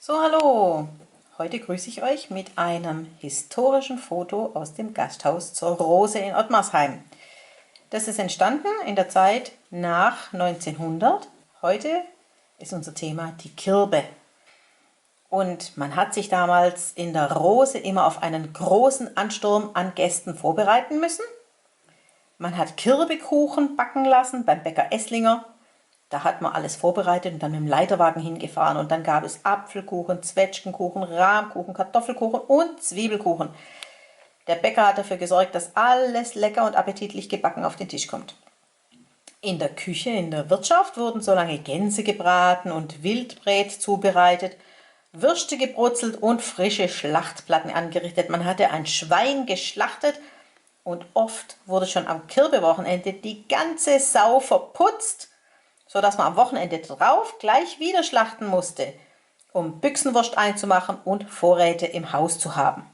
So, hallo! Heute grüße ich euch mit einem historischen Foto aus dem Gasthaus zur Rose in Ottmarsheim. Das ist entstanden in der Zeit nach 1900. Heute ist unser Thema die Kirbe. Und man hat sich damals in der Rose immer auf einen großen Ansturm an Gästen vorbereiten müssen. Man hat Kirbekuchen backen lassen beim Bäcker Esslinger. Da hat man alles vorbereitet und dann mit dem Leiterwagen hingefahren. Und dann gab es Apfelkuchen, Zwetschgenkuchen, Rahmkuchen, Kartoffelkuchen und Zwiebelkuchen. Der Bäcker hat dafür gesorgt, dass alles lecker und appetitlich gebacken auf den Tisch kommt. In der Küche, in der Wirtschaft wurden so lange Gänse gebraten und Wildbret zubereitet, Würste gebrutzelt und frische Schlachtplatten angerichtet. Man hatte ein Schwein geschlachtet und oft wurde schon am Kirbewochenende die ganze Sau verputzt, sodass man am Wochenende drauf gleich wieder schlachten musste, um Büchsenwurst einzumachen und Vorräte im Haus zu haben.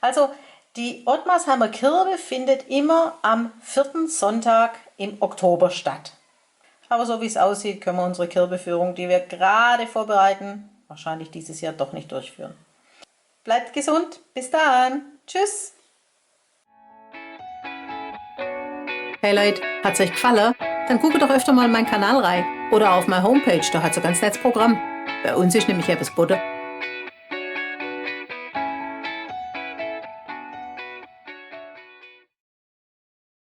Also die Ottmarsheimer Kirbe findet immer am 4. Sonntag im Oktober statt. Aber so wie es aussieht, können wir unsere Kirbeführung, die wir gerade vorbereiten, wahrscheinlich dieses Jahr doch nicht durchführen. Bleibt gesund, bis dann, tschüss! Hey Leute, hat's euch gefallen? Dann guckt doch öfter mal in meinen Kanal rein oder auf meine Homepage, da hat's ein ganz nettes Programm. Bei uns ist nämlich etwas Butter.